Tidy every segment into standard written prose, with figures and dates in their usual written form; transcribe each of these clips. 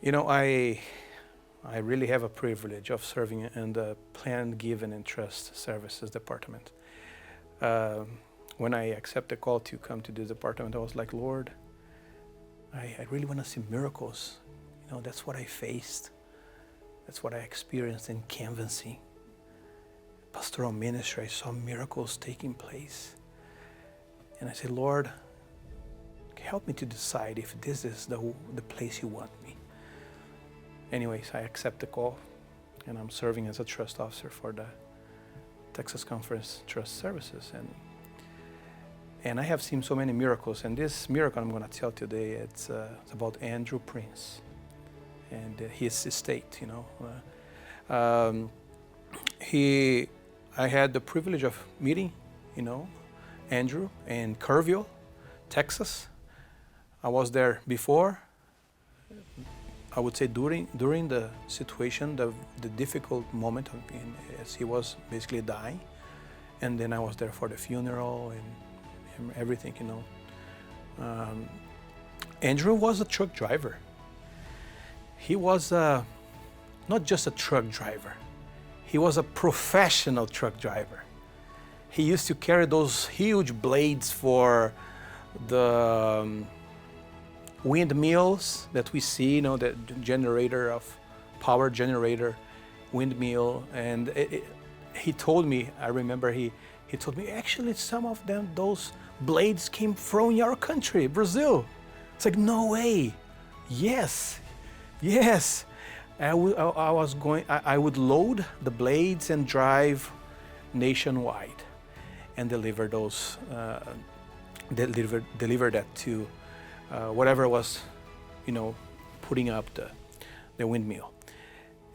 I really have a privilege of serving in the Plan, Give, and Entrust Services Department. When I accepted the call to come to this department, I was like, Lord, I really want to see miracles. That's what I faced. That's what I experienced in canvassing. Pastoral ministry, I saw miracles taking place. And I said, Lord, help me to decide if this is the place you want me. Anyways, I accept the call, and I'm serving as a trust officer for the Texas Conference Trust Services. And I have seen so many miracles, and this miracle I'm going to tell today, it's about Andrew Prince and his estate. I had the privilege of meeting, Andrew in Kerrville, Texas. I was there before. I would say during the situation, the difficult moment as he was basically dying, and then I was there for the funeral and everything. Andrew was a truck driver. He was not just a truck driver. He was a professional truck driver. He used to carry those huge blades for the windmills that we see, the generator of power generator, windmill. And he told me, I remember he told me, actually some of those blades came from your country, Brazil. It's like, no way. Yes. I would load the blades and drive nationwide and deliver those, deliver that to whatever was, putting up the windmill.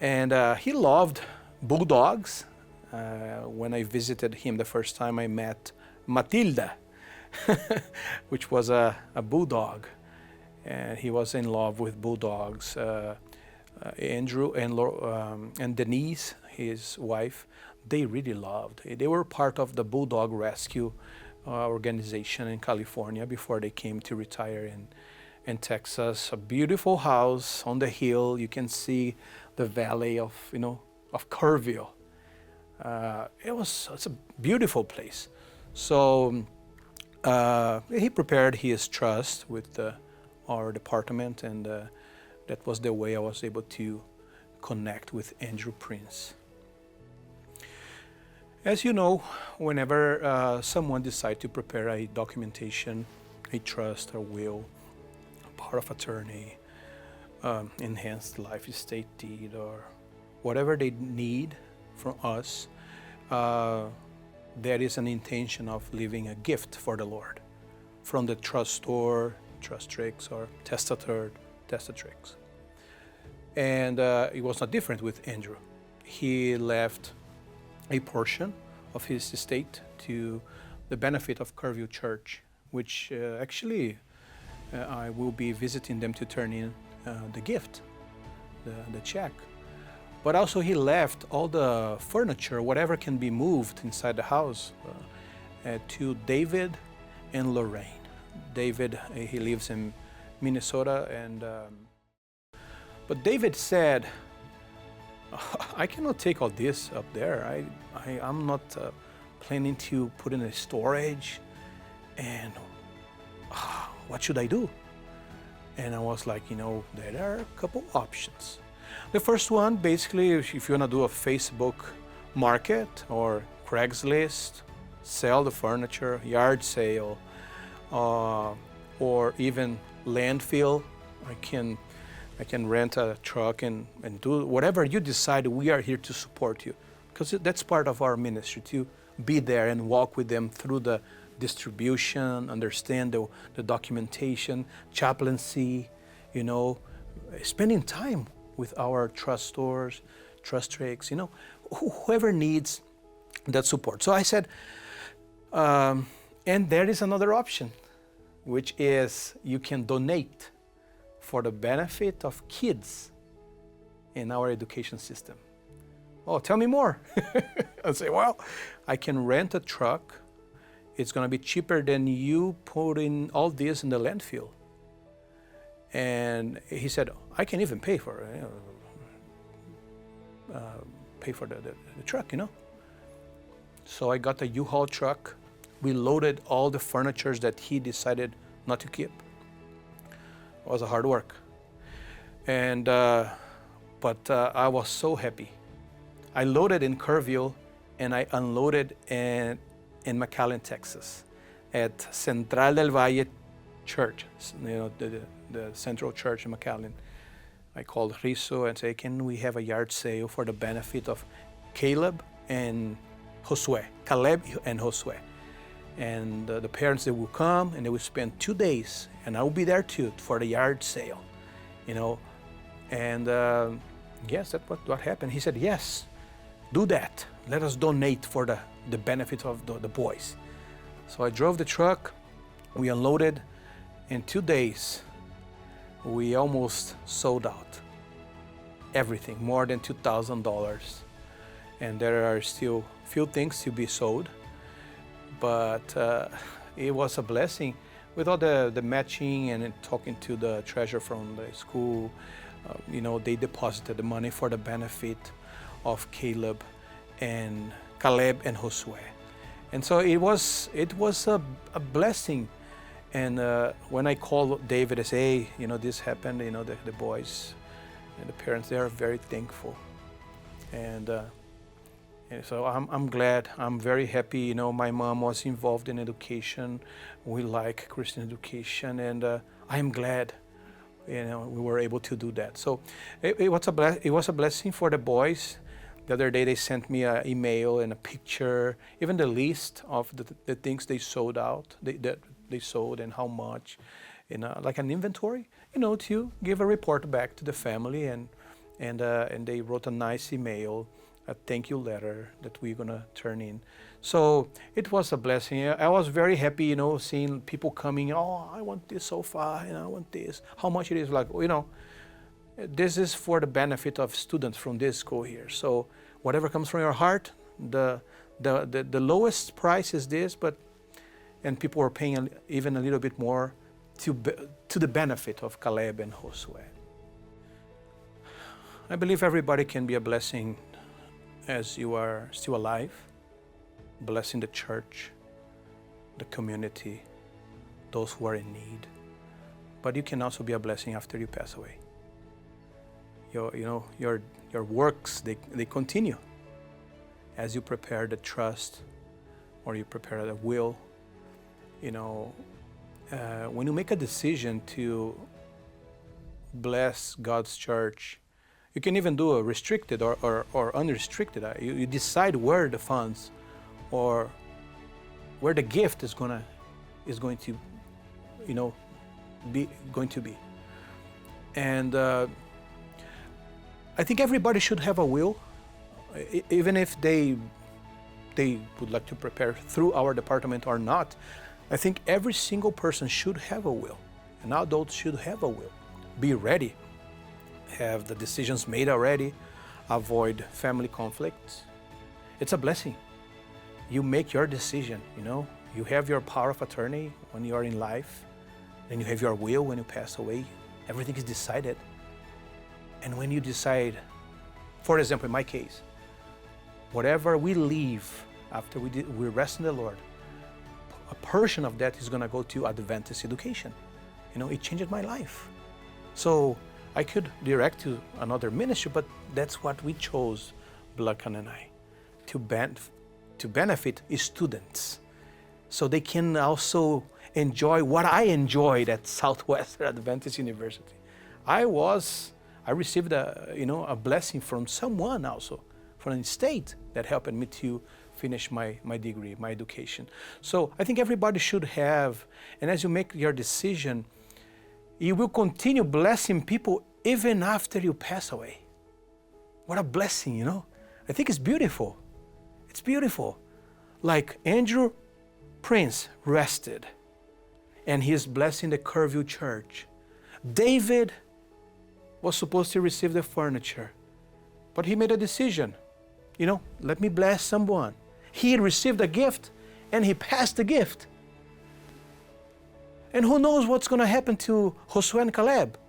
And he loved bulldogs. When I visited him the first time, I met Matilda, which was a bulldog. And he was in love with bulldogs. Andrew and Denise, his wife, they really loved. They were part of the Bulldog Rescue organization in California before they came to retire in Texas. A beautiful house on the hill. You can see the valley of Kerrville. It's a beautiful place. So he prepared his trust with our department, and that was the way I was able to connect with Andrew Prince. As you know, whenever someone decides to prepare a documentation, a trust, a will, power of attorney, enhanced life estate deed, or whatever they need from us, there is an intention of leaving a gift for the Lord from the trustor, trustrix, or testator, testatrix. And it was not different with Andrew. He left a portion of his estate to the benefit of Kerrville Church, which actually I will be visiting them to turn in the gift, the check. But also he left all the furniture, whatever can be moved inside the house, to David and Lorraine. David, he lives in Minnesota, but David said, I cannot take all this up there. I'm not planning to put in a storage, and what should I do? And I was like, there are a couple options. The first one, basically, if you want to do a Facebook market or Craigslist, sell the furniture, yard sale, or even landfill. I can rent a truck and do whatever you decide. We are here to support you, because that's part of our ministry, to be there and walk with them through the distribution, understand the documentation, chaplaincy, spending time with our trustors, trustrix, whoever needs that support. So I said, and there is another option, which is you can donate for the benefit of kids in our education system. Oh, tell me more. I say, well, I can rent a truck. It's going to be cheaper than you putting all this in the landfill. And he said, I can even pay for the truck, So I got a U-Haul truck. We loaded all the furniture that he decided not to keep. It was a hard work. And but I was so happy. I loaded in Kerrville and I unloaded in McAllen, Texas, at Central del Valle Church, the Central Church in McAllen. I called Riso and said, can we have a yard sale for the benefit of Caleb and Josue, Caleb and Josue. And the parents, they will come and they will spend 2 days, and I will be there too for the yard sale, And yes, that's what happened. He said, yes, do that. Let us donate for the benefit of the boys. So I drove the truck, we unloaded. In 2 days, we almost sold out everything, more than $2,000. And there are still few things to be sold, but it was a blessing. With all the matching and talking to the treasurer from the school, they deposited the money for the benefit of Caleb and Josue. And so it was a blessing. And when I called David, I say, hey, this happened, the boys and the parents, they are very thankful. And so I'm glad, I'm very happy. My mom was involved in education. We like Christian education, and I am glad, we were able to do that. So it was a blessing for the boys. The other day they sent me an email and a picture, even the list of the things they sold out, that they sold and how much, like an inventory, to give a report back to the family, and they wrote a nice email, a thank you letter that we're gonna turn in. So it was a blessing. I was very happy, seeing people coming. Oh, I want this sofa, I want this. How much it is? Like, this is for the benefit of students from this school here. So whatever comes from your heart, the lowest price is this, and people were paying even a little bit more to the benefit of Caleb and Josue. I believe everybody can be a blessing as you are still alive, blessing the church, the community, those who are in need. But you can also be a blessing after you pass away. Your works, they continue as you prepare the trust or you prepare the will. When you make a decision to bless God's church, you can even do a restricted or unrestricted. You decide where the funds or where the gift is going to be. And I think everybody should have a will, even if they would like to prepare through our department or not. I think every single person should have a will, and adults should have a will. Be ready, have the decisions made already, avoid family conflicts. It's a blessing. You make your decision, You have your power of attorney when you are in life, and you have your will when you pass away. Everything is decided. And when you decide, for example, in my case, whatever we leave after we rest in the Lord, a portion of that is going to go to Adventist education. It changed my life. So I could direct to another ministry, but that's what we chose, Blakan and I, to benefit students, so they can also enjoy what I enjoyed at Southwestern Adventist University. I received a blessing from someone also, from the state, that helped me to finish my degree, my education. So I think everybody should have, and as you make your decision, you will continue blessing people even after you pass away. What a blessing, I think it's beautiful. It's beautiful. Like Andrew Prince rested, and he is blessing the Kerrville church. David was supposed to receive the furniture, but he made a decision. Let me bless someone. He received a gift, and he passed the gift. And who knows what's going to happen to Josue and Caleb?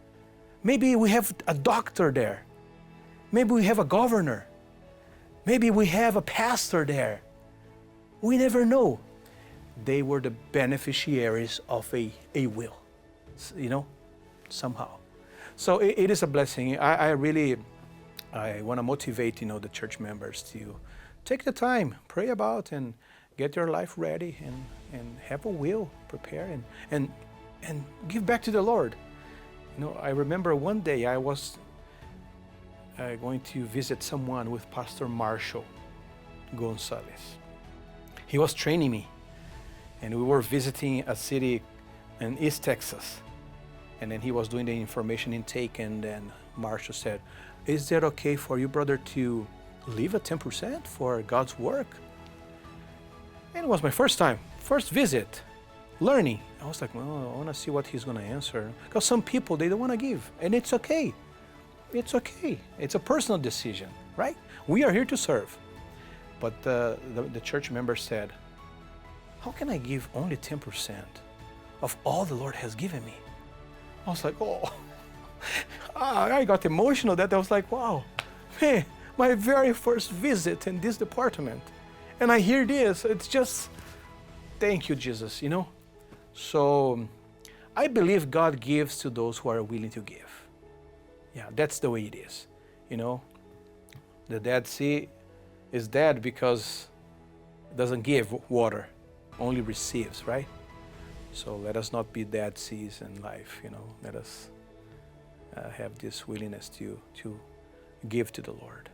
Maybe we have a doctor there. Maybe we have a governor. Maybe we have a pastor there. We never know. They were the beneficiaries of a will, somehow. So it is a blessing. I want to motivate, the church members to take the time, pray about, and get your life ready, and have a will prepared, and give back to the Lord. I remember one day I was going to visit someone with Pastor Marshall Gonzalez. He was training me, and we were visiting a city in East Texas. And then he was doing the information intake, and then Marshall said, "Is that okay for you, brother, to leave a 10% for God's work?" And it was my first visit, learning. I was like, well, I want to see what he's going to answer. Because some people, they don't want to give, and it's okay. It's okay. It's a personal decision, right? We are here to serve. But the church member said, "How can I give only 10% of all the Lord has given me?" I was like, oh, I got emotional that I was like, wow, man, my very first visit in this department. And I hear this, it's just, thank you, Jesus, So I believe God gives to those who are willing to give. Yeah, that's the way it is. The Dead Sea is dead because it doesn't give water, only receives, right? So let us not be dead seas in life, Let us have this willingness to give to the Lord.